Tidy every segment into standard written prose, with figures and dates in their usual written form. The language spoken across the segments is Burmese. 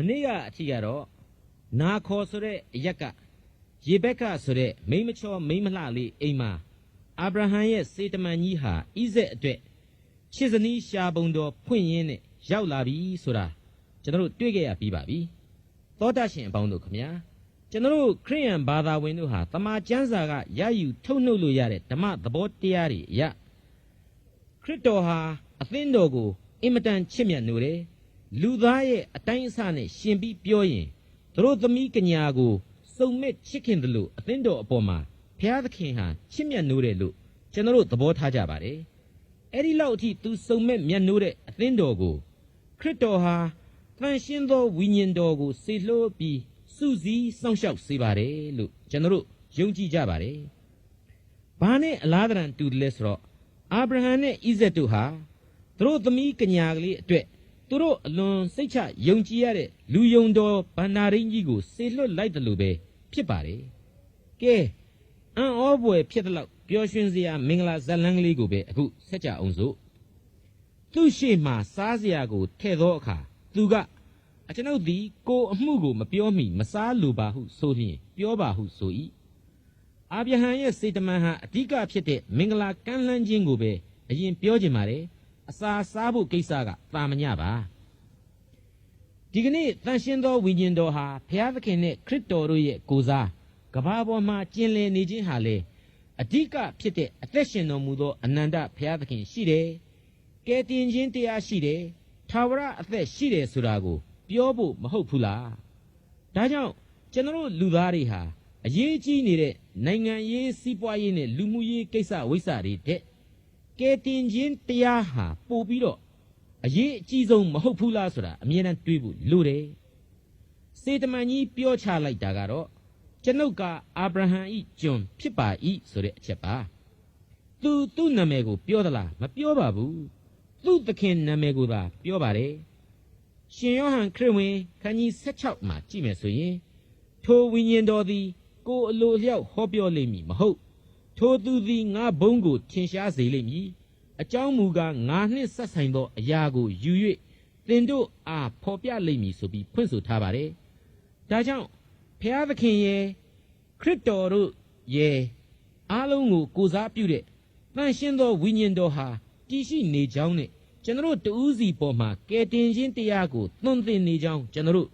နေ့ကအထီကတော့နာခေါ်ဆိုတဲ့အရက်ကရေဘက်ကဆိုတဲ့မိမချောမိမလှလေးအိမ်မှာအာဗြဟံရဲ့စေတမန်ကြီးဟာဣဇက်အတွက်ခြေစနီးရှာပုံတော်ဖွင့်ရင်းနဲ့ရောက်လာပြီဆိုတာကျွန်တော်တို့တွေ့ခဲ့ရပြီးပါပြီသောတာရှင်အပေါင်းတို့ခမညာကျွန်တော်တို့ခရိယန်ဘာသာဝင်တို့ဟာတမန်ကျမ်းစာကရယူထုတ်နှုတ်လို့ရတဲ့ဓမ္မသဘောတရားတွေအရခရစ်တော်ဟာအသင်းတော်ကိုအင်မတန်ချစ်မြတ်နိုးတယ်လူသားရဲ့အတိုင်းအဆနဲ့ရှင်ပြီးပြောရင်တို့သမီးကညာကိုစုံမဲ့ချစ်ခင်တယ်လို့အသင်းတော်အပေါ်မှာဘုရားသခင်ဟာချစ်မြတ်နိုးတယ်လို့ကျွန်တော်တို့သဘောထားကြပါတယ်အဲ့ဒီလောက်အထိသူစုံမဲ့မြတ်နိုးတဲ့အသင်းတော်ကိုခရစ်တော်ဟာတန်ရှင်းသောဝိညာဉ်တော်ကိုစေလွှတ်ပြီးစုစည်းစောင့်ရှောက်စေပါတယ်လို့ကျွန်တော်တို့ယုံကြည်ကြပါတယ်ဘာနဲ့အလားတန်တူတယ်လဲဆိုတော့အာဗြဟံနဲ့ဣဇက်တို့ဟာတို့သမီးကညာကလေးအတွက်သူတို့အလွန်စိတ်ချယုံကြည်ရတဲ့လူယုံတော်ဗန္နာရင်းကြီးကိုစေလွှတ်လိုက်တယ်လို့ပဲဖြစ်ပါတယ်ကဲအံ့ဩဖွယ်ဖြစ်တဲ့လောက်ပျော်ရွှင်စရာမင်္ဂလာဇတ်လန်းကလေးကိုပဲအခုဆက်ကြအောင်စို့သူ့ရှေ့မှာစားစရာကိုထည့်သောအခါသူကအကျွန်ုပ်သည်ကိုအမှုကိုမပြောမီမစားလိုပါဟုဆိုလျင်ပြောပါဟုဆို၏အာဗြဟံရဲ့စေတမန်ဟာအဓိကဖြစ်တဲ့မင်္ဂလာကမ်းလှမ်းခြင်းကိုပဲအရင်ပြောခြင်းပါတယ်အစာစားဖို့ကိစ္စကတာမညပါဒီကနေ့တန်ရှင်းသောဝိညာဉ်တော်ဟာဘုရားသခင်နဲ့ခရစ်တော်တို့ရဲ့ကိုယ်စားကဘာပေါ်မှာကျင်လည်နေခြင်းဟာလေအဓိကဖြစ်တဲ့အသက်ရှင်တော်မူသောအနန္တဘုရားသခင်ရှိတယ်ကယ်တင်ခြင်းတရားရှိတယ်ထာဝရအသက်ရှိတယ်ဆိုတာကိုပြောဖို့မဟုတ်ဘူးလားဒါကြောင့်ကျွန်တော်လူသားတွေဟာအရေးကြီးနေတဲ့နိုင်ငံရေးစီးပွားရေးနဲ့လူမှုရေးကိစ္စဝိစ္စတွေတဲ့ကဲတင်ခြင်းတရားဟာပို့ပြီးတော့အရေးအကြီးဆုံးမဟုတ်ဘူးလားဆိုတာအမြဲတမ်းတွေးဖို့လိုတယ်စေတမန်ကြီးပြောချလိုက်တာကတော့ကျွန်ုပ်ကအာဗြဟံဤကျွန်ဖြစ်ပါ၏ဆိုတဲ့အချက်ပါသူ့နာမည်ကိုပြောသလားမပြောပါဘူးသူ့သခင်နာမည်ကိုသာပြောပါတယ်ရှင်ယောဟန်ခရစ်ဝင်ခန်းကြီး16မှာကြည့်မယ်ဆိုရင်ထိုဝိညာဉ်တော်သည်ကိုအလိုလျောက်ဟောပြောလိမ့်မည်မဟုတ်ထိုသူသည်ငါဘုန်းကိုထင်ရှားစေလိမ့်မည်အကြောင်းမူကားငါနှင့်ဆက်ဆိုင်သောအရာကိုယူ၍သင်တို့အားဖော်ပြလိမ့်မည်ဆိုပြီးဖွင့်ဆိုထားပါတယ်ဒါကြောင့်ဘုရားသခင်ရဲ့ခရစ်တော်တို့ရဲ့အားလုံးကိုကိုးစားပြုတဲ့တန်ရှင်းသောဝိညာဉ်တော်ဟာတည်ရှိနေကြောင်းနဲ့ကျွန်တော်တို့တဦးစီပေါ်မှာကယ်တင်ခြင်းတရားကိုသွန်သင်နေကြောင်းကျွန်တော်တို့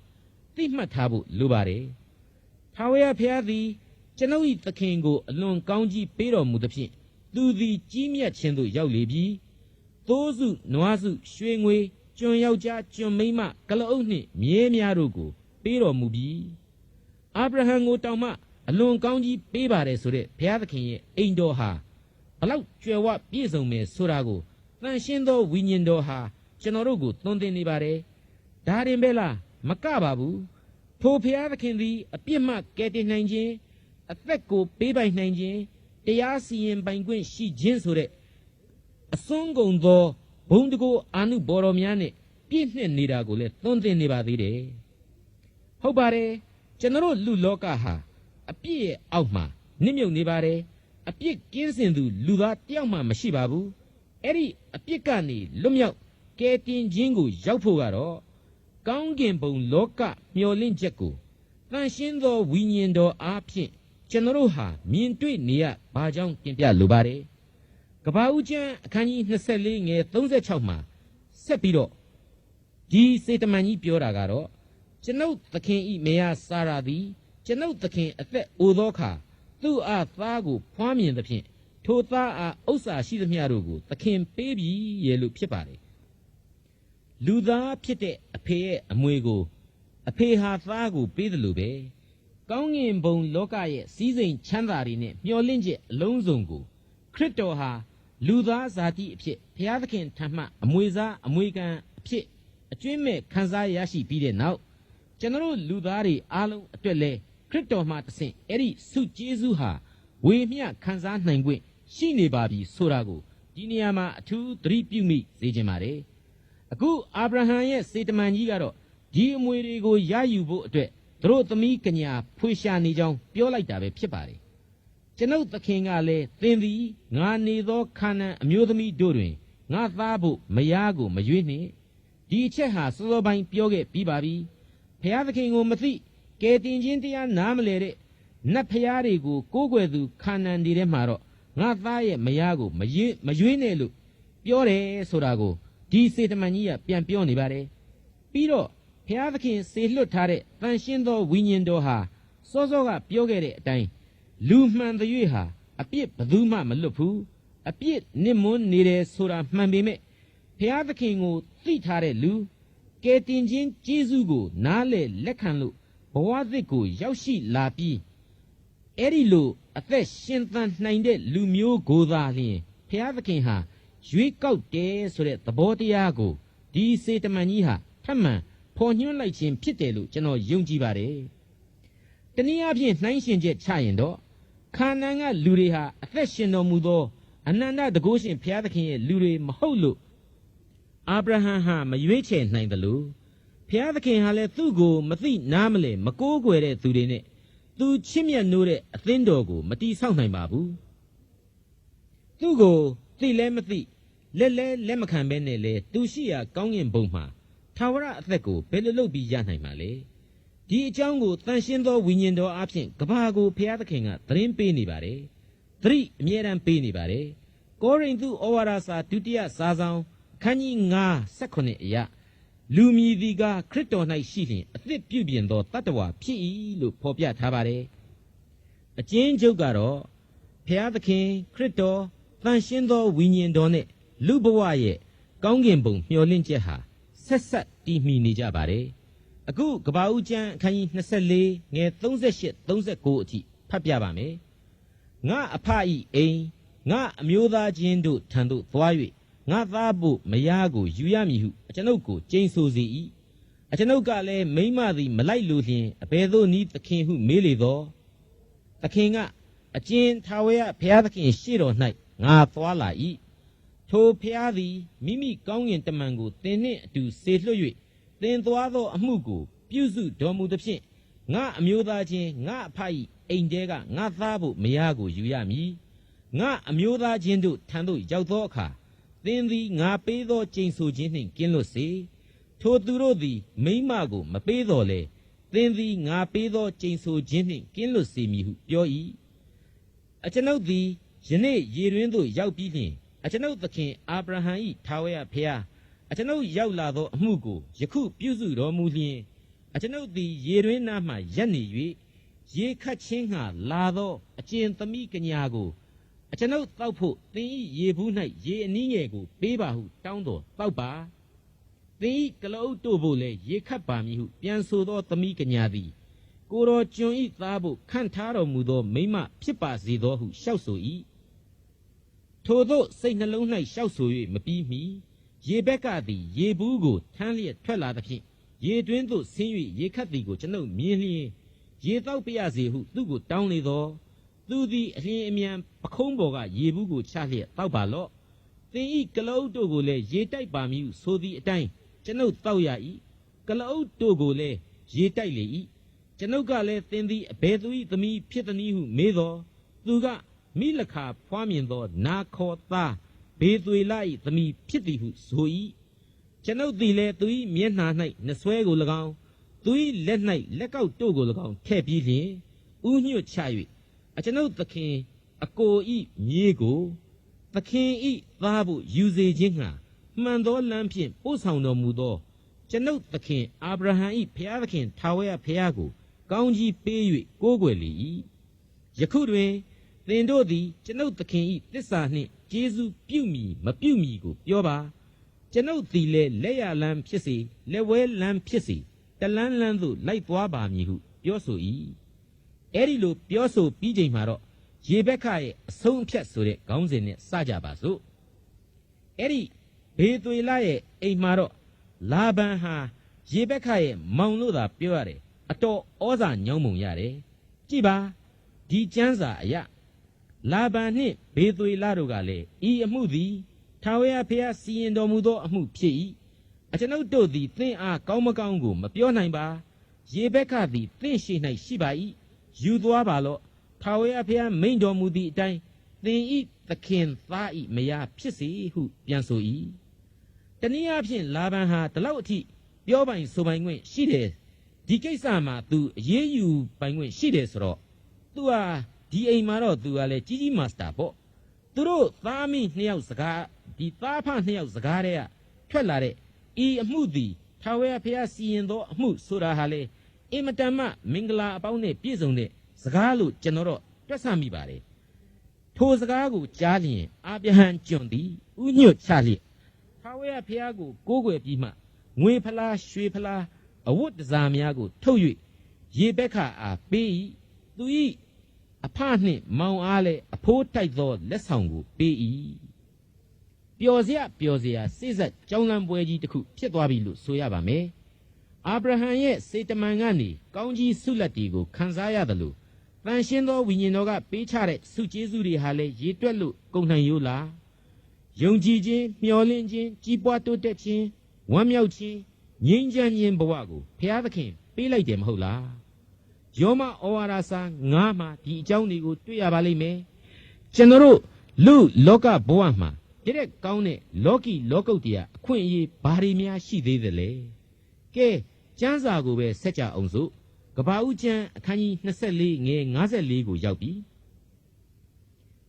သိမှတ်ထားဖို့လိုပါတယ်ထာဝရဘုရားသည်ကျွန်ုပ်၏သခင်ကိုအလွန်ကောင်းကြီးပေးတော်မူသဖြင့်သူသည်ကြီးမြတ်ခြင်းသို့ရောက်လေပြီသိုးစုနွားစုရွှေငွေကျွန်ယောက်ျားကျွန်မိန်းမကလအုပ်နှင့်မြဲများတို့ကိုပေးတော်မူပြီအာဗြဟံကိုတောင်မှအလွန်ကောင်းကြီးပေးပါတယ်ဆိုတဲ့ဘုရားသခင်ရဲ့အိမ်တော်ဟာဘလောက်ကြွယ်ဝပြည့်စုံမယ်ဆိုတာကိုတန်ရှင်းသောဝိညာဉ်တော်ဟာကျွန်တော်တို့ကိုသွန်သင်နေပါတယ်ဒါရင်ပဲလားမကပါဘူးထိုဘုရားသခင်သည်အပြစ်မှကယ်တင်နိုင်ခြင်းအသက်ကိုပေးပိုင်နိုင်ခြင်းတရားစီရင်ပိုင်ခွင့်ရှိခြင်းဆိုတဲ့အစွန်းကုန်သောဘုံတကိုအာနုဘော်တော်များနဲ့ပြည့်နှက်နေတာကိုလည်းသွန်သင်နေပါသေးတယ်ဟုတ်ပါတယ်ကျွန်တော်လူလောကဟာအပြစ်ရဲ့အောက်မှာနစ်မြုပ်နေပါတယ်အပြစ်ကင်းစင်သူလူသားတယောက်မှမရှိပါဘူးအဲ့ဒီအပြစ်ကနေလွတ်မြောက်ကယ်တင်ခြင်းကိုရောက်ဖို့ကတော့ကောင်းကင်ဘုံလောကမျှော်လင့်ချက်ကိုတန်ရှင်းသောဝိညာဉ်တော်အားဖြင့်ကျွန်တော်ဟာမြင်တွေ့နေရဘာကြောင့်ပြင်ပြလိုပါတယ်ကဘာဦးကျမ်းအခန်းကြီး24ငယ်36မှာဆက်ပြီးတော့ဒီစေတမန်ကြီးပြောတာကတော့ကျွန်ုပ်သခင်ဤမေယစာရာသည်ကျွန်ုပ်သခင်အသက်အိုသောအခါသူ့အားသားကိုဖွားမြင်သဖြင့်ထိုသားအားဥစ္စာရှိသမျှတို့ကိုသခင်ပေးပြီရဲ့လို့ဖြစ်ပါတယ်လူသားဖြစ်တဲ့အဖေရဲ့အမွေကိုအဖေဟာသားကိုပေးတယ်လို့ပဲကောင်းငင်ဘုံလောကရဲ့စည်းစိမ်ချမ်းသာတွေနဲ့မျှော်လင့်ချက်အလုံးစုံကိုခရစ်တော်ဟာလူသားဇာတိအဖြစ်ဘုရားသခင်ထံမှအမွေစားအမွေခံအဖြစ်အကျွင့်မဲ့ခံစားရရှိပြီးတဲ့နောက်ကျွန်တော်လူသားတွေအားလုံးအတွက်လဲခရစ်တော်မှတဆင့်အဲ့ဒီဆုကျေးဇူးဟာဝေမျှခံစားနိုင်ခွင့်ရှိနေပါပြီဆိုတာကိုဒီနေရာမှာအထူးသတိပြုမိစေချင်ပါတယ်အခုအာဗြဟံရဲ့စေတမန်ကြီးကတော့ဒီအမွေတွေကိုရယူဖို့အတွက်တို့သမီးကညာဖွေရှာနေကြောင်းပြောလိုက်တာပဲဖြစ်ပါတယ်ကျွန်ုပ်သခင်ကလည်းသင်သည်ငါနေသောခါနန်အမျိုးသမီးတို့တွင်ငါသားဖို့မယားကိုမရွေးနှင့်ဒီအချက်ဟာစောစောပိုင်းပြောခဲ့ပြီးပါပြီဘ ဖျားသခင်ကိုမသိကယ်တင်ခြင်းတရားနားမလဲတဲ့နတ်ဖျားတွေကိုကိုးကွယ်သူခါနန်တွေထဲမှာတော့ငါသားရဲ့မယားကိုမရွေးနဲ့လို့ပြောတယ်ဆိုတာကိုဒီစေတမန်ကြီးကပြန်ပြောနေပါတယ်ပြီးတော့ဖျားသခင်စေလွတ်ထားတဲ့တန်ရှင်းသောဝိညာဉ်တော်ဟာစောစောကပြောခဲ့တဲ့အတိုင်းလူမှန်တဲ့ဟာအပြစ်ဘယ်သူမှမလွတ်ဘူးအပြစ်နစ်မွန်းနေတယ်ဆိုတာမှန်ပေမဲ့ဖျားသခင်ကိုသိထားတဲ့လူကယ်တင်ခြင်းကျေးဇူးကိုနားလေလက်ခံလို့ဘဝသစ်ကိုရောက်ရှိလာပြီးအဲ့ဒီလိုအသက်ရှင်သန်နိုင်တဲ့လူမျိုးကိုသာလျှင်ဖျားသခင်ဟာရွေးကောက်တယ်ဆိုတဲ့သဘောတရားကိုဒီစေတမန်ကြီးဟာထပ်မံဖော်ညွှန်းလိုက်ခြင်းဖြစ်တယ်လို့ကျွန်တော်ယုံကြည်ပါတယ်တနည်းအားဖြင့်နှိုင်းရှင်ချက်ချရင်တော့ခါနန်ကလူတွေဟာအသက်ရှင်တော်မူသောအနန္တတကုရှင်ဘုရားသခင်ရဲ့လူတွေမဟုတ်လို့အာဗြဟံဟာမရွေးချယ်နိုင်တယ်လို့ဘုရားသခင်ဟာလည်းသူ့ကိုမသိနားမလဲမကိုးကွယ်တဲ့သူတွေနဲ့သူချစ်မြတ်နိုးတဲ့အသင်းတော်ကိုမတီးဆောက်နိုင်ပါဘူးသူ့ကိုသိလဲမသိလက်မခံဘဲနဲ့လေသူရှိရာကောင်းကင်ဘုံမှာထာဝရအသက်ကိုဘယ်လိုလုပ်ပြီးရနိုင်မှာလဲဒီအကြောင်းကိုတန်ရှင်းသောဝိညာဉ်တော်အဖြစ်ကဘာကိုဘုရားသခင်ကသတင်းပေးနေပါတယ်သတိအမြဲတမ်းပေးနေပါတယ်ကောရိန္သုဩဝါဒစာဒုတိယစာဆောင်အခန်းကြီး9:18အရာလူမြည်သည်ကခရစ်တော်၌ရှိလျင်အသစ်ပြုပြင်သောတတ္တဝါဖြစ်၏လို့ဖော်ပြထားပါတယ်အကျဉ်းချုပ်ကတော့ဘုရားသခင်ခရစ်တော်တန်ရှင်းသောဝိညာဉ်တော်နဲ့လူဘဝရဲ့ကောင်းကင်ဘုံမျှော်လင့်ချက်ဟာဆက်တည်မီနေကြပါတယ်အခုကပ္ပဦးကျမ်းအခန်းကြီး24ငယ်38-39အထိဖတ်ပြပါမယ်ငါအဖဤအိမ်ငါအမျိုးသားချင်းတို့ထံသို့သွား၍ငါသားဖို့မယားကိုယူရမည်ဟုအကျွန်ုပ်ကိုကျိန်ဆိုစေ၏အကျွန်ုပ်ကလည်းမိမသည်မလိုက်လိုလျင်အဘယ်သို့နည်းသခင်ဟုမေးလေသောသခင်ကအကျဉ်ထာဝရဘုရားသခင်ရှေ့တော်၌ငါသွားလာ၏ထိုဘုရားသည်မိမိကောင်းကင်တမန်ကိုသင်နှင့်အတူဆေလွှတ်၍သင်သွားသောအမှုကိုပြုစုတော်မူသဖြင့်ငါအမျိုးသားချင်းငါအဖ၏အိမ်တဲကငါသားဖို့မယားကိုယူရမည်ငါအမျိုးသားချင်းတို့ထံသို့ရောက်သောအခါသင်သည်ငါပေးသောကျိန်ဆိုခြင်းနှင့်ကင်းလွတ်စေထိုသူတို့သည်မိမကိုမပေးတော်လေသင်သည်ငါပေးသောကျိန်ဆိုခြင်းနှင့်ကင်းလွတ်စေမည်ဟုပြော၏အကျွန်ုပ်သည်ယနေ့ရေတွင်သို့ရောက်ပြီးလျှင်အကျွန်ုပ်သခင်အာဗြဟံ၏ထာဝရဘုရားအကျွန်ုပ်ရောက်လာသောအမှုကိုယခုပြုစုတော်မူလျှင်အကျွန်ုပ်သည်ရေတွင်နားမှရပ်နေ၍ရေခတ်ခြင်းငှာလာသောအကျဉ်သမီးကညာကိုအကျွန်ုပ်တောက်ဖို့သင်၏ရေဘူး၌ရေအနည်းငယ်ကိုပေးပါဟုတောင်းတော်တောက်ပါသင်၏ကလအုပ်တို့ဖို့လည်းရေခတ်ပါမည်ဟုပြန်ဆိုသောသမီးကညာသည်ကိုတော်ကျွန်၏သားဖို့ခန့်ထားတော်မူသောမိမဖြစ်ပါစေသောဟုလျှောက်ဆို၏ထိုသို့စိတ်နှလုံး၌လျှောက်ဆို၍မပြီးမီရေဘက်ကသည်ရေဘူးကိုထမ်းလျက်ထွက်လာသဖြင့်ရေတွင်းသို့ဆင်း၍ရေခတ်သည်ကိုကျွန်ုပ်မြင်လျင်ရေတောက်ပြရစေဟုသူ့ကိုတောင်းလေသောသူသည်အလျင်အမြန်ပခုံးပေါ်ကရေဘူးကိုချလျက်တောက်ပါလော့သင်၏ကလအုပ်တို့ကိုလည်းရေတိုက်ပါမည်ဟုဆိုသည့်အတိုင်းကျွန်ုပ်တောက်ရ၏ကလအုပ်တို့ကိုလည်းရေတိုက်လေ၏ကျွန်ုပ်ကလည်းသင်သည်အဘယ်သူ၏သမီးဖြစ်သည်ဟုမေးသောသူကမိလခါဖွားမြင်သောနာခေါ်သားဘေသွေလ၏သမီးဖြစ်သည်ဟုဆို၏ကျွန်ုပ်သည်လည်းသူ၏မျက်နှာ၌နှဆွဲကို၎င်းသူ၏လက်၌လက်ကောက်တို့ကို၎င်းထည့်ပြီးလျှင်ဥညွတ်ချ၍အကျွန်ုပ်သခင်အကိုဤမြေကိုသခင်ဤသားဖို့ယူစေခြင်းငှာမှန်သောလမ်းဖြင့်ပို့ဆောင်တော်မူသောကျွန်ုပ်သခင်အာဗြဟံဤဘုရားသခင်ထာဝရဘုရားကိုကောင်းကြီးပေး၍ကိုးကွယ်လေ၏ယခုတွင်သင်တို့သည်ကျွန်ုပ်သခင်ဤသစ္စာနှင့်ကျေးဇူးပြုမည်မပြုမည်ကိုပြောပါကျွန်ုပ်သည်လည်းလက်ရလမ်းဖြစ်စေလက်ဝဲလမ်းဖြစ်စေတလန်းလန်းသို့လိုက်သွားပါမည်ဟုပြောဆို၏အဲ့ဒီလိုပြောဆိုပြီးချိန်မှာတော့ရေဘက်ခရဲ့အဆုံးအဖြတ်ဆိုတဲ့ခေါင်းစဉ်နဲ့စကြပါစို့အဲ့ဒီဘေသွေလရဲ့အိမ်မှာတော့လာဗန်ဟာရေဘက်ခရဲ့မောင်လို့သာပြောရတယ်အတော်ဩဇာညောင်းပုံရတယ်ကြည်ပါဒီကျမ်းစာအရလာဗန်နှင့်ဘေသွေလတို့ကလည်းဤအမှုသည်ထာဝရဘုရားစီရင်တော်မူသောအမှုဖြစ်၏အကျွန်ုပ်တို့သည်သင်အားကောင်းမကောင်းကိုမပြောနိုင်ပါရေဘက်ခသည်သင်ရှိ၌ရှိပါ၏ယူသွားပါလော့ထာဝရဘုရားမိန့်တော်မူသည့်အတိုင်းသင်ဤသခင်သားဤမယားဖြစ်စေဟုပြန်ဆို၏တနည်းအားဖြင့်လာဗန်ဟာဒီလောက်အထိပြောပိုင်ဆိုပိုင်ခွင့်ရှိတယ် ဒီကိစ္စမှာ तू အေးယူပိုင်ခွင့်ရှိတယ်ဆိုတော့ तू ဟာဒီအိမ်မှာတော့ तू ကလည်းကြီးကြီးမာစတာပေါ့သူတို့သားမိနှစ်ယောက်စကားဒီသားဖနှစ်ယောက်စကားတည်းကထွက်လာတဲ့ဤအမှုသည်ထာဝရဘုရားစီရင်သောအမှုဆိုတာဟာလေအင်မတန်မှမင်္ဂလာအပေါင်းနဲ့ပြည့်စုံတဲ့စကားလို့ကျွန်တော်တော့တွက်ဆမိပါတယ်ထိုစကားကိုကြားလျင်အာဗြဟံကျွန်သည်ဥညွတ်ချလျက်ထာဝရဘုရားကိုကိုးကွယ်ပြီးမှငွေဖလားရွှေဖလားအဝတ်တစားများကိုထုတ်၍ရေဘက်ခအားပေး၏သူ၏အဖနှင့်မောင်အားလည်းအဖိုးတိုက်သောလက်ဆောင်ကိုပေး၏ပျော်စရာစိတ်ဆက်ကြောင်းလန့်ပွဲကြီးတစ်ခုဖြစ်သွားပြီလို့ဆိုရပါမယ်အာဗြဟံရဲ့စေတမန်ကနေကောင်းကြီးဆုလက်တီကိုခံစားရတယ်လို့တန်ရှင်းသောဝိညာဉ်တော်ကပေးချတဲ့ဆုကျေးဇူးတွေဟာလည်းရေတွက်လို့ကုန်နိုင်ရိုးလားယုံကြည်ခြင်းမျှော်လင့်ခြင်းကြီးပွားတိုးတက်ခြင်းဝမ်းမြောက်ခြင်းငြိမ်းချမ်းခြင်းဘဝကိုဘုရားသခင်ပေးလိုက်တယ်မဟုတ်လားယောမဩဝါဒစာ9မှာဒီအကြောင်းတွေကိုတွေ့ရပါလိမ့်မယ်ကျွန်တော်တို့လူလောကဘဝမှာကြတဲ့ကောင်းတဲ့လောကီလောကုတ်တရားအခွင့်အရေးဘာတွေများရှိသေးသလဲကဲကျမ်းစာကိုပဲဆက်ကြအောင်စို့ကပ္ပဦးကျမ်းအခန်းကြီး24ငယ်54ကိုရောက်ပြီ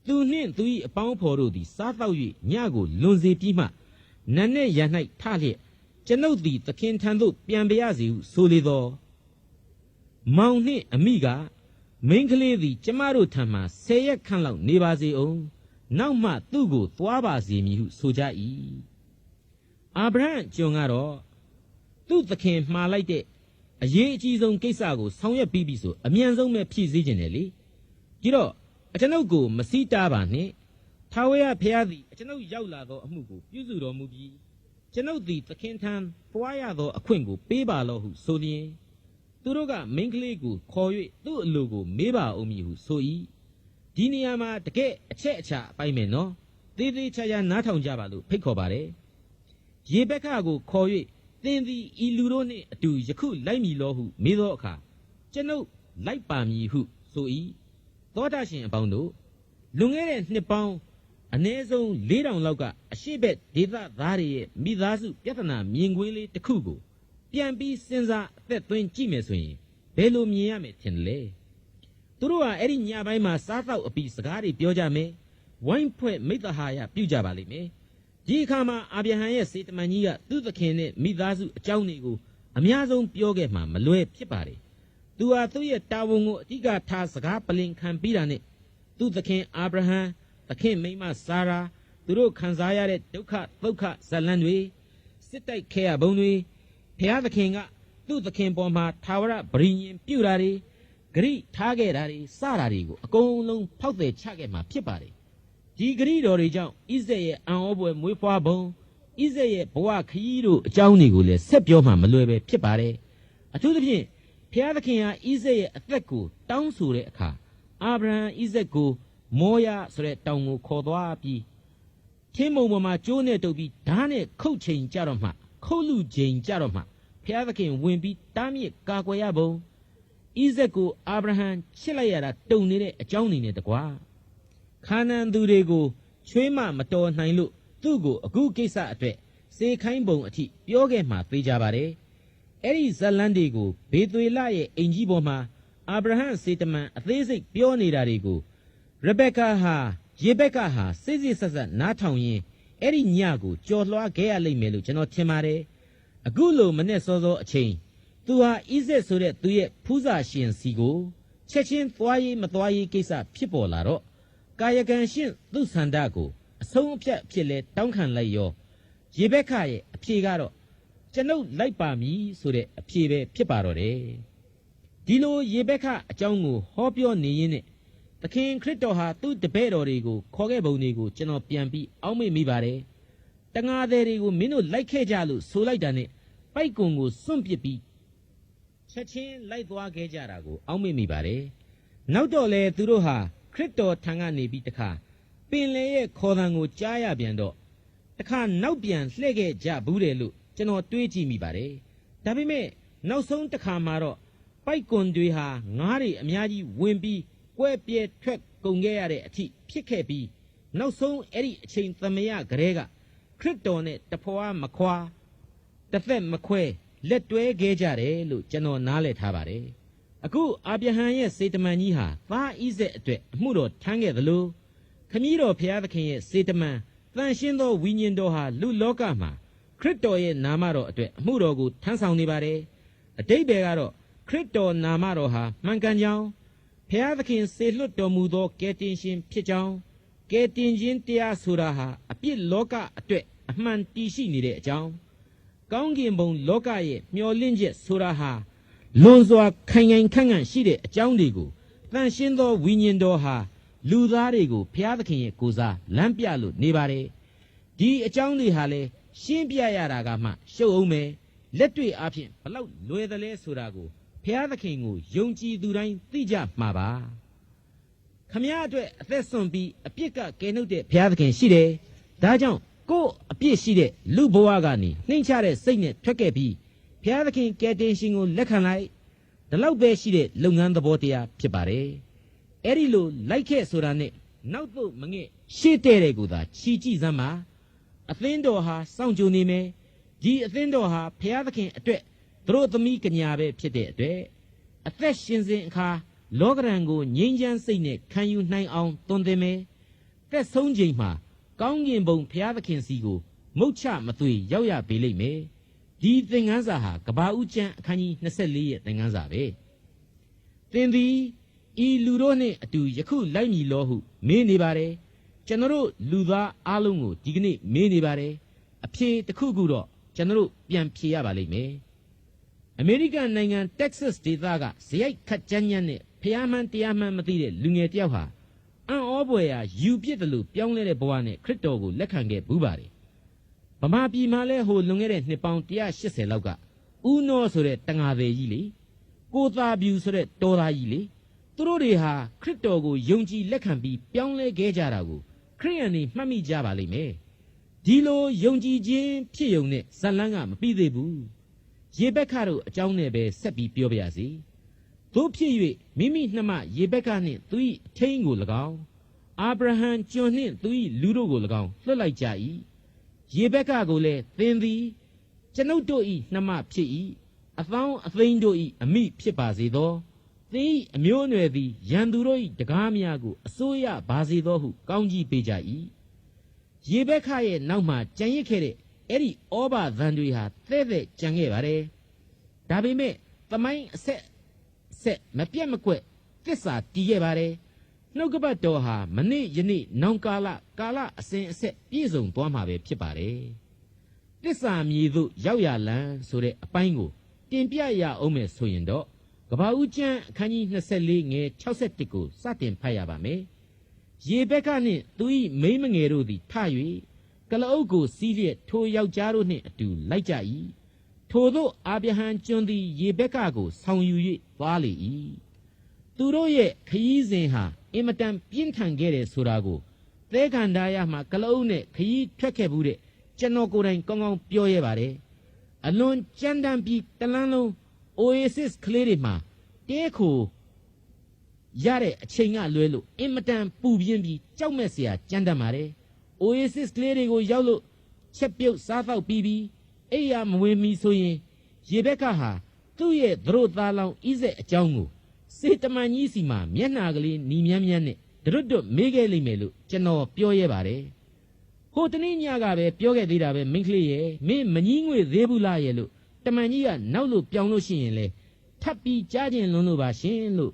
သူနှင့်သူ၏အပေါင်းဖော်တို့သည်စားသောက်၍ညကိုလွန်စေပြီးမှနတ်နှင့်ရ၌ထလျက်ကျွန်ုပ်သည်သခင်ထံသို့ပြန်ပါရစေဟုဆိုလေသောမောင်နှင့်အမိကမိန်းကလေးသည်ကျမတို့ထံမှ10ရက်ခန့်လောက်နေပါစေအောင်နောက်မှသူ့ကိုသွားပါစေမည်ဟုဆိုကြ၏အာဗြဟံကျွန်ကတော့သူ့သခင်မှားလိုက်တဲ့အရေးအကြီးဆုံးကိစ္စကိုဆောင်ရွက်ပြီးပြီဆိုအမြန်ဆုံးပဲဖြည့်ဆည်းခြင်းတယ်လေဒီတော့ကျွန်ုပ်ကိုမစီးတားပါနဲ့ထာဝရဘုရားသည်ကျွန်ုပ်ရောက်လာသောအမှုကိုပြုစုတော်မူပြီးကျွန်ုပ်သည်သခင်ထံသွားရသောအခွင့်ကိုပေးပါလော့ဟုဆိုလျင်သူတို့ကမိန်းကလေးကိုခေါ်၍သူ့အလိုကိုမေးပါအောင်မည်ဟုဆို၏ဒီနေရာမှာတကယ်အချက်အချာအပိုင်းမယ်နော်သေးသေးချာချာနားထောင်ကြပါလို့ဖိတ်ခေါ်ပါတယ်ရေဘက်ခကိုခေါ်၍သင်သည်ဤလူတို့နှင့်အတူယခုလိုက်မည်လောဟုမေးသောအခါကျွန်ုပ်လိုက်ပါမည်ဟုဆို၏သောတာရှင်အပေါင်းတို့လွန်ခဲ့တဲ့နှစ်ပေါင်းအနည်းဆုံး4000လောက်ကအရှိဘက်ဒေသသားတွေရဲ့မိသားစုပြဿနာမြင်ကွင်းလေးတစ်ခုကိုပြန်ပြီးစဉ်းစားအသက်သွင်းကြည့်မယ်ဆိုရင်ဘယ်လိုမြင်ရမယ်ထင်လဲသူတို့ကအဲ့ဒီညပိုင်းမှာစားသောက်အပြီးစကားတွေပြောကြမယ်ဝိုင်းဖွဲ့မိတ္တဟာယပြုကြပါလိမ့်မယ်ဒီအခါမှာအာဗြဟံရဲ့စေတမန်ကြီးကသူ့သခင်နဲ့မိသားစုအကြောင်းတွေကိုအများဆုံးပြောခဲ့မှမလွဲဖြစ်ပါတယ်သူဟာသူ့ရဲ့တာဝန်ကိုအဓိကထားစကားပလင်ခံပြီးတာနဲ့သူ့သခင်အာဗြဟံသခင်မိန်းမဆာရာသူတို့ခံစားရတဲ့ဒုက္ခသုက္ခဇလန်းတွေစစ်တိုက်ခဲရပုံတွေဘုရားသခင်ကသူ့သခင်ပေါ်မှာထာဝရဗြိဉ္ဉ်ပြုတာတွေဂရိထားခဲ့တာတွေစတာတွေကိုအကုန်လုံးဖောက်တယ်ချခဲ့မှာဖြစ်ပါတယ်ဒီဂရိတော်တွေကြောင့်ဣဇက်ရဲ့အံ့ဩဖွယ်မွေးဖွားပုံဣဇက်ရဲ့ဘဝခရီးတို့အကြောင်းတွေကိုလည်းဆက်ပြောမှမလွယ်ပဲဖြစ်ပါတယ်အထူးသဖြင့်ဘုရားသခင်ဟာဣဇက်ရဲ့အသက်ကိုတောင်းဆိုတဲ့အခါအာဗြဟံဣဇက်ကိုမောရဆိုတဲ့တောင်ကိုခေါ်သွားပြီးထင်းမုံပေါ်မှာကျိုးနဲ့တုပ်ပြီးဓာတ်နဲ့ခုတ်ချိန်ကြတော့မှခုတ်လူချိန်ကြတော့မှဘုရားသခင်ဝင်ပြီးတားမြစ်ကာကွယ်ရပုံဣဇက်ကိုအာဗြဟံချစ်လိုက်ရတာတုံနေတဲ့အကြောင်းနေနဲ့တကွာခါနန်သူတွေကိုချွေးမမတော်နိုင်လို့သူ့ကိုအခုကိစ္စအတွက်စေခိုင်းပုံအထိပြောခဲ့မှသိကြပါတယ်အဲ့ဒီဇလန်းတွေကိုဘေသွေလရဲ့အိမ်ကြီးပေါ်မှာအာဗြဟံစေတမန်အသေးစိတ်ပြောနေတာတွေကိုရေဘက္ကာဟာစိတ်ဆက်ဆက်နားထောင်ရင်းအဲ့ဒီညကိုကြော်လွှားခဲ့ရလိမ့်မယ်လို့ကျွန်တော်ထင်ပါတယ်အခုလိုမနဲ့စောစောအချိန်သူဟာဣဇက်ဆိုတဲ့သူရဲ့ဖူးစာရှင်စီကိုချက်ချင်းသွားရေးမသွားရေးကိစ္စဖြစ်ပေါ်လာတော့ကာယကံရှင်သူ့ဆန္ဒကိုအဆုံးအဖြတ်ဖြစ်လဲတောင်းခံလိုက်ရောရေဘက်ခရဲ့အဖြေကတော့ကျွန်ုပ်လိုက်ပါမည်ဆိုတဲ့အဖြေပဲဖြစ်ပါတော့တယ်ဒီလိုရေဘက်ခအကြောင်းကိုဟောပြောနေရင်းနဲ့သခင်ခရစ်တော်ဟာသူ့တပည့်တော်တွေကိုခေါ်ခဲ့ပုံတွေကိုကျွန်တော်ပြန်ပြီးအောက်မေ့မိပါတယ်တငါးသည်တွေကိုမင်းတို့လိုက်ခဲ့ကြလို့ဆိုလိုက်တာနဲ့ပိုက်ကွန်ကိုစွန့်ပစ်ပြီးချက်ချင်းလိုက်သွားခဲ့ကြတာကိုအောက်မေ့မိပါတယ်နောက်တော့လေသူတို့ဟာခရစ်တော်ထံကနေပြီးတခါပင်လေရဲ့ခေါ်သံကိုကြားရပြန်တော့တခါနောက်ပြန်လှည့်ခဲ့ကြဘူးတယ်လို့ကျွန်တော်တွေးကြည့်မိပါတယ်ဒါပေမဲ့နောက်ဆုံးတစ်ခါမှာတော့ပိုက်ကွန်တွေဟာငားတွေအများကြီးဝင်ပြီးကွဲပြဲထွက်ကုန်ခဲ့ရတဲ့အထိဖြစ်ခဲ့ပြီးနောက်ဆုံးအဲ့ဒီအချိန်သမယကလေးကခရစ်တော်နဲ့တဖွာမခွာတစ်သက်မခွဲ လက်တွဲခဲ့ကြတယ်လို့ကျွန်တော်နားလည်ထားပါတယ်အခုအာဗြဟံရဲ့စေတမန်ကြီးဟာသားဣဇက်အတွက်အမှုတော်ထမ်းခဲ့သလိုခမည်းတော်ဖျားသခင်ရဲ့စေတမန်တန်ရှင်းသောဝိညာဉ်တော်ဟာလူလောကမှာခရစ်တော်ရဲ့နာမတော်အတွက်အမှုတော်ကိုထမ်းဆောင်နေပါတယ်အတိတ်ဘယ်ကတော့ခရစ်တော်နာမတော်ဟာမှန်ကန်ကြောင်းဖျားသခင်စေလွှတ်တော်မူသောကယ်တင်ရှင်ဖြစ်ကြောင်းကယ်တင်ခြင်းတရားဆိုတာဟာအပြစ်လောကအတွက်အမှန်တည်ရှိနေတဲ့အကြောင်းကောင်းကင်ဘုံလောကရဲ့မျှော်လင့်ချက်ဆိုတာဟာလွန်စွာခိုင်ခိုင်ခန့်ခန့်ရှိတဲ့အကြောင်းတွေကိုတန်ရှင်းသောဝိညာဉ်တော်ဟာလူသားတွေကိုဘုရားသခင်ရဲ့ကိုယ်စားလမ်းပြလို့နေပါတယ်ဒီအကြောင်းတွေဟာလေရှင်းပြရတာကမှရှုပ်အောင်မယ်လက်တွေ့အားဖြင့်ဘလောက်လွယ်သလဲဆိုတာကိုဘုရားသခင်ကိုယုံကြည်သူတိုင်းသိကြမှာပါခမည်းအတွက်အသက်ဆွန့်ပြီးအပြစ်ကကယ်နှုတ်တဲ့ဘုရားသခင်ရှိတယ်ဒါကြောင့်ကိုယ်အပြစ်ရှိတဲ့လူဘဝကနေနှိမ့်ချတဲ့စိတ်နဲ့ထွက်ခဲ့ပြီးဘုရားသခင်ကယ်တင်ရှင်ကိုလက်ခံလိုက်ဒီလောက်ပဲရှိတဲ့လုပ်ငန်းသဘောတရားဖြစ်ပါတယ်အဲ့ဒီလိုလိုက်ခဲ့ဆိုတာနဲ့နောက်သို့မငဲ့ရှေ့တဲ့ကိုသာချီကြည့်စမ်းပါအသင်းတော်ဟာစောင့်ကြိုနေမယ်ဒီအသင်းတော်ဟာဘုရားသခင်အတွက်သူတို့သမီးကညာပဲဖြစ်တဲ့အတွက်အသက်ရှင်စဉ်အခါလောကရန်ကိုငြိမ်းချမ်းစိတ်နဲ့ခံယူနိုင်အောင်သွန်သင်မယ်သက်ဆုံးချိန်မှာကောင်းကင်ဘုံဘုရားသခင်စီကိုမုတ်ချမသွေရောက်ရပေလိမ့်မယ်ဒီသင်ခန်းစာဟာကဘာဦးကျမ်းအခန်းကြီး24ရဲ့သင်ခန်းစာပဲသင်သည်ဤလူတို့နှင့်အတူယခုလိုက်မည်လောဟုမေးနေပါတယ်ကျွန်တော်လူသားအားလုံးကိုဒီကနေ့မေးနေပါတယ်အဖြေတစ်ခုခုတော့ကျွန်တော်ပြန်ဖြေရပါလိမ့်မယ်အမေရိကန်နိုင်ငံတက်ဆတ်ဒေသကဇယိုက်ခတ်ကြမ်းညမ်းနဲ့ဖျားမှန်တရားမှန်မသိတဲ့လူငယ်တယောက်ဟာအံ့ဩဖွယ်ရာယူပြစ်တယ်လို့ပြောင်းလဲတဲ့ဘဝနဲ့ခရစ်တော်ကိုလက်ခံခဲ့ဘူးပါတယ်ဗမာပြည်မှာလဲဟိုလွန်ခဲ့တဲ့နှစ်ပေါင်း180လောက်ကဦးနောဆိုတဲ့တငါသည်ကြီးလေကိုသာပြူဆိုတဲ့တော်သားကြီးလေသူတို့တွေဟာခရစ်တော်ကိုယုံကြည်လက်ခံပြီးပြောင်းလဲခဲ့ကြတာကိုခရိယန်တွေမှတ်မိကြပါလိမ့်မယ်ဒီလိုယုံကြည်ခြင်းဖြစ်ယုံနဲ့ဇလန်းကမပြီးသေးဘူးရေဘက်ခတို့အကြောင်းနဲ့ပဲဆက်ပြီးပြောပြရစီတို့ဖြစ်၍မိမိနှမရေဘက်ကနှင့်သူ၏အထင်းကို၎င်းအာဗြဟံကျွန်နှင့်သူ၏လူတို့ကို၎င်းလွှတ်လိုက်ကြ၏ရေဘက်ကကိုလည်းသင်သည်ကျွန်ုပ်တို့၏နှမဖြစ်၏အသောင်းအသိန်းတို့၏အမိဖြစ်ပါစေသောသင်၏အမျိုးအနွယ်သည်ရန်သူတို့၏တကားများကိုအစိုးရပါစေသောဟုကောင်းကြီးပေးကြ၏ရေဘက်ခရဲ့နောက်မှကြံရစ်ခဲ့တဲ့အဲ့ဒီဩဘာသံတွေဟာတဲ့တဲ့ကြံခဲ့ပါတယ်ဒါပေမဲ့သမိုင်းအဆက်မပြတ်မကွက်သစ္စာတည်ခဲ့ပါတယ်နှုတ်ကပတ်တော်ဟာမနေ့ယနေ့နောင်ကာလအစဉ်အဆက်ပြည့်စုံသွားမှာပဲဖြစ်ပါတယ်သစ္စာမြေသို့ရောက်ရလန်းဆိုတဲ့အပိုင်းကိုတင်ပြရအောင်မယ်ဆိုရင်တော့ကပ္ပဦးကျမ်းအခန်းကြီး24ငယ်61ကိုစတင်ဖတ်ရပါမယ်ရေဘက်ကနှင့်သူ၏မိန်းမငယ်တို့သည်ထ၍ကလအုပ်ကိုစီးလျက်ထိုယောက်ျားတို့နှင့်အတူလိုက်ကြ၏ထိုသို့အာဗြဟံကျွန်သည်ရေဘက်ကကိုဆောင်ယူ၍သွားလေ၏သူတို့ရဲ့ခရီးစဉ်ဟာအင်မတန်ပြင်းထန်ခဲ့တယ်ဆိုတာကိုသဲကန္တာရမှာကလအုပ်နဲ့ခရီးထွက်ခဲ့ဘူးတဲ့ကျွန်တော်ကိုယ်တိုင်ကောင်းကောင်းပြောရပါတယ်အလွန်ကြမ်းတမ်းပြီးတလန်းလုံး Oasis ကလေးတွေမှာတဲခိုရတဲ့အချိန်ကလွဲလို့အင်မတန်ပူပြင်းပြီးကြောက်မဲ့စရာကြမ်းတမ်းပါတယ် Oasis ကလေးတွေကိုရောက်လို့ချက်ပြုတ်စားတော့ပြီးအိယာမဝေးမီဆိုရင်ရေဘက်ကဟာသူ့ရဲ့သတို့သားလောင်းဣဇက်အကြောင်းကိုစေတမန်ကြီးစီမှာမျက်နှာကလေးနီမြန်းမြန်းနဲ့တွတ်မေးခဲ့လိမ့်မယ်လို့ကျွန်တော်ပြောရပါတယ်ဟိုတနေ့ညကပဲပြောခဲ့သေးတာပဲမိန်းကလေးရဲ့မင်းမကြီးငွေသေးဘူးလားရဲ့လို့တမန်ကြီးကနောက်လို့ပြောင်းလို့ရှိရင်လေထပ်ပြီးကြားကျင်လွန်းလို့ပါရှင်လို့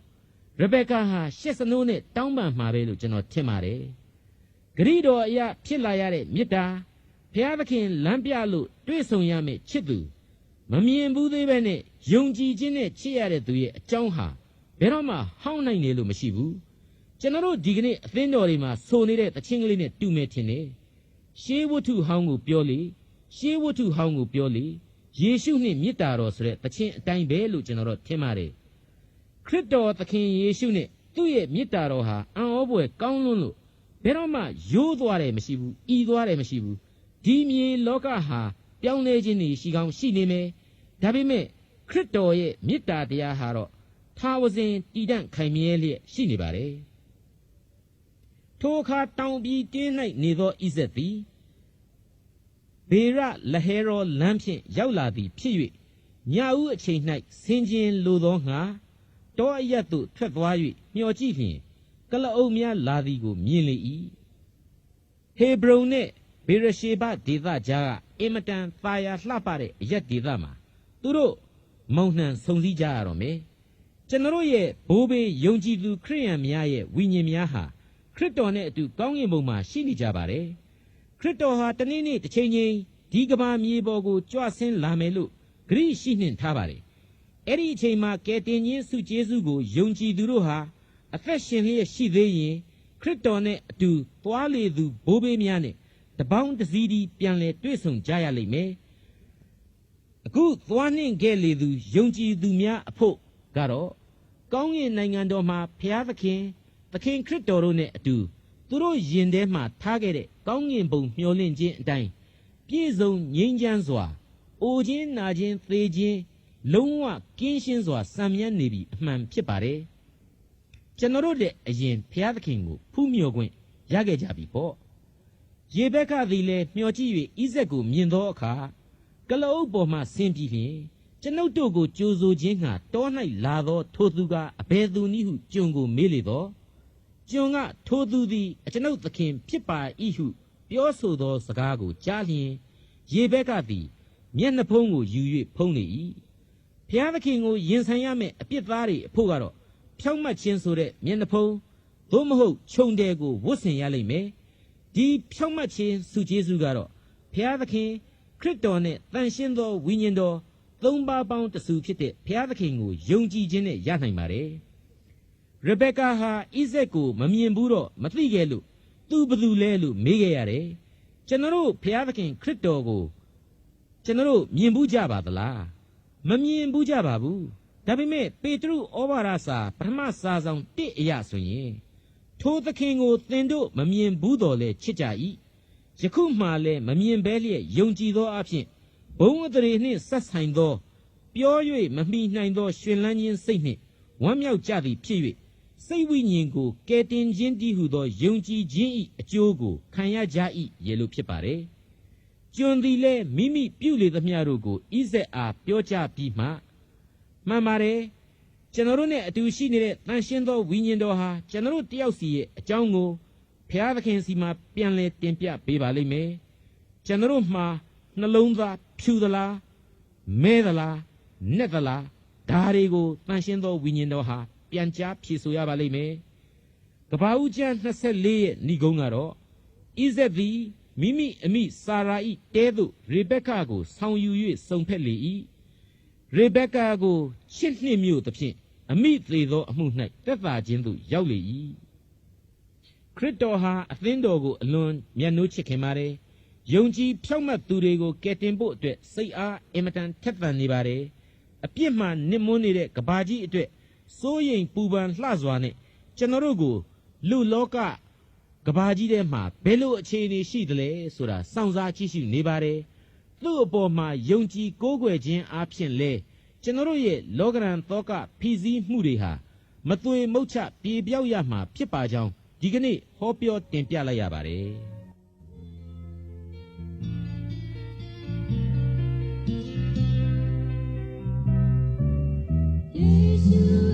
ရဘက်ကာဟာရှက်စနိုးနဲ့တောင်းပန်မှာပဲလို့ကျွန်တော်ထင်ပါတယ်ဂရိတော်အရာဖြစ်လာရတဲ့မေတ္တာဘုရားသခင်လမ်းပြလို့တွေ့ဆုံရမယ့်ချစ်သူမမြင်ဘူးသေးပဲနဲ့ယုံကြည်ခြင်းနဲ့ချစ်ရတဲ့သူရဲ့အကြောင်းဟာဘယ်တော့မှဟောင်းနိုင်တယ်လို့မရှိဘူးကျွန်တော်တို့ဒီကနေ့အသင်းတော်တွေမှာဆိုနေတဲ့တခြင်းကလေးနဲ့တူမယ်ထင်တယ်ရှေးဝတ္ထုဟောင်းကိုပြောလေရှေးဝတ္ထုဟောင်းကိုပြောလေယေရှုနှင့်မေတ္တာတော်ဆိုတဲ့တခြင်းအတိုင်းပဲလို့ကျွန်တော်တို့ထင်ပါတယ်ခရစ်တော်သခင်ယေရှုနဲ့သူ့ရဲ့မေတ္တာတော်ဟာအံ့ဩဖွယ်ကောင်းလွန်းလို့ဘယ်တော့မှရိုးသွားတယ်မရှိဘူးဤသွားတယ်မရှိဘူးဒီမြေလောကဟာပြောင်းလဲခြင်းတွေရှိကောင်းရှိနေမယ်ဒါပေမဲ့ခရစ်တော်ရဲ့မေတ္တာတရားဟာတော့ထာဝစဉ်တည်တံ့ခိုင်မြဲလျက်ရှိနေပါတယ်ထိုအခါတောင်ပြည်တင်း၌နေသောဣဇက်သည်ဘေရလဟေရောလမ်းဖြင့်ရောက်လာသည်ဖြစ်၍ ညာဦးအချိန်၌ဆင်းခြင်းလိုသောငါတောအရပ်သို့ထွက်သွား၍မျှော်ကြည့်လျင်ကလအုပ်များလာသည်ကိုမြင်လေ၏ဟေဘရုန်နှင့်ဘေရရှေဘဒေသကြားကအင်မတန်သာယာလှပတဲ့အရပ်ဒေသမှာသူတို့မောင်နှံဆုံစည်းကြရတော့မယ်ကျွန်တော်ရဲ့ဘိုးဘေးယုံကြည်သူခရိယန်များရဲ့ဝိညာဉ်များဟာခရစ်တော်နဲ့အတူကောင်းကင်ဘုံမှာရှိနေကြပါတယ်ခရစ်တော်ဟာတနေ့နေ့တစ်ချိန်ချိန်ဒီကမ္ဘာမြေပေါ်ကိုကြွဆင်းလာမယ်လို့ဂရိရှိနှင့်ထားပါတယ်အဲ့ဒီအချိန်မှာကယ်တင်ခြင်းဆုကျေးဇူးကိုယုံကြည်သူတို့ဟာအသက်ရှင်လျက်ရှိသေးရင်ခရစ်တော်နဲ့အတူသွားလေသူဘိုးဘေးများနဲ့တပေါင်းတစည်းဒီပြန်လဲတွေ့ဆုံကြရလိမ့်မယ်အခုသွားနှင့်ခဲ့လေသူယုံကြည်သူများအဖို့ကတော့ကောင်းကင်နိုင်ငံတော်မှာဖျားသခင်ခရစ်တော်တို့နဲ့အတူသူတို့ယင်ထဲမှာထားခဲ့တဲ့ကောင်းကင်ဘုံမျှော်လင့်ခြင်းအတိုင်းပြည့်စုံငြိမ်းချမ်းစွာအိုခြင်းနာခြင်းသေခြင်းလုံးဝကင်းရှင်းစွာစံမြန်းနေပြီအမှန်ဖြစ်ပါတယ်ကျွန်တော်တို့တဲ့အရင်ဖျားသခင်ကိုဖူးမြော်ခွင့်ရခဲ့ကြပြီပေါ့ရေဘက်ကသည်လည်းမျှော်ကြည့်၍ဣဇက်ကိုမြင်သောအခါကလအုပ်ပေါ်မှဆင်းပြီးလျှင်ကျွန်ုပ်တို့ကိုကြိုဆိုခြင်းငှာတော၌လာသောထိုသူကအဘယ်သူနည်းဟုကျွန်ကိုမေးလေသောကျွန်ကထိုသူသည်ကျွန်ုပ်သခင်ဖြစ်ပါ၏ဟုပြောဆိုသောစကားကိုကြားလျင်ရေဘက်ကသည်မျက်နှာဖုံးကိုယူ၍ဖုံးလေ၏ဖျားသခင်ကိုရင်ဆိုင်ရမယ့်အပြစ်သားတွေအဖို့ကတော့ဖြောင့်မတ်ခြင်းဆိုတဲ့မျက်နှာဖုံးသို့မဟုတ်ခြုံတယ်ကိုဝတ်ဆင်ရလိမ့်မယ်ဒီဖြောင့်မတ်ခြင်းဆုကျေးဇူးကတော့ဖျားသခင်ခရစ်တော်နဲ့တန်ရှင်းသောဝိညာဉ်တော်သုံးပါးပေါင်းတစုဖြစ်တဲ့ဘုရားသခင်ကိုယုံကြည်ခြင်းနဲ့ရနိုင်ပါတယ်။ရေဘက်ကာဟာဣဇက်ကိုမမြင်ဘူးတော့မသိခဲ့လို့သူဘယ်သူလဲလို့မေးခဲ့ရတယ်။ကျွန်တော်တို့ဘုရားသခင်ခရစ်တော်ကိုကျွန်တော်တို့မြင်ဘူးကြပါသလား။မမြင်ဘူးကြပါဘူး။ဒါပေမဲ့ပေတရုဩဝါဒစာပထမစာဆောင်1အရာဆိုရင်ထိုသခင်ကိုသင်တို့မမြင်ဘူးတော်လဲချစ်ကြ၏။ယခုမှလည်းမမြင်ဘဲလျက်ယုံကြည်သောအဖြစ်ဘုံအတရေနှင့်ဆက်ဆိုင်သောပြော၍မမိနိုင်သောရှင်လန်းခြင်းစိတ်နှင့်ဝမ်းမြောက်ကြသည်ဖြစ်၍စိတ်ဝိညာဉ်ကိုကယ်တင်ခြင်းတည်းဟုသောယုံကြည်ခြင်း၏အကျိုးကိုခံရကြ၏ရေလို့ဖြစ်ပါတယ်။ကျွန်သည်လည်းမိမိပြုလေသမျှတို့ကိုဣဇက်အားပြောကြပြီးမှမှန်ပါတယ်ကျွန်တော်တို့နဲ့အတူရှိနေတဲ့တန်ရှင်းသောဝိညာဉ်တော်ဟာကျွန်တော်တို့တယောက်စီရဲ့အကြောင်းကိုဘုရားသခင်စီမှာပြန်လဲတင်ပြပေးပါလိမ့်မယ်။ကျွန်တော်တို့မှာနှလုံးသားဖြူသလားမဲသလားနက်သလားဒါတွေကိုတန်ရှင်းသောဝိညာဉ်တော်ဟာပြန်ကြားဖြေဆိုရပါလိမ့်မယ်။ကဘာဦးကျမ်း24ရဲ့ဏိဂုံးကတော့ဣဇက်သည်မိမိအမိစာရာ၏တဲသို့ရေဘက်ကာကိုဆောင်ယူ၍စုံဖက်လေ၏။ရေဘက်ကာကိုချစ်နှင့်မြို့သဖြင့်အမိသေးသောအမှု၌သက်သာခြင်းသို့ရောက်လေ၏။ခရစ်တော်ဟာအသင်းတော်ကိုအလွန်မြတ်နိုးချစ်ခင်ပါတယ်။ယုံကြည်ဖြောင့်မတ်သူတွေကိုကယ်တင်ဖို့အတွက်စိတ်အားအင်မတန်ထက်သန်နေပါတယ်။အပြစ်မှနစ်မွန်းနေတဲ့ကဘာကြီးအတွက်စိုးရိမ်ပူပန်လှစွာနဲ့ကျွန်တော်တို့ကိုလူလောကကဘာကြီးထဲမှာဘယ်လိုအခြေအနေရှိသလဲဆိုတာစောင့်စားကြည့်ရှုနေပါတယ်။သူ့အပေါ်မှာယုံကြည်ကိုးကွယ်ခြင်းအပြင်လဲကျွန်တော်တို့ရဲ့လောကရန်သောကဖိစီးမှုတွေဟာမသွေမုတ်ချပြေပြောက်ရမှာဖြစ်ပါကြောင်းဒီကနေ့ဟောပြောတင်ပြလိုက်ရပါတယ်။ Jesus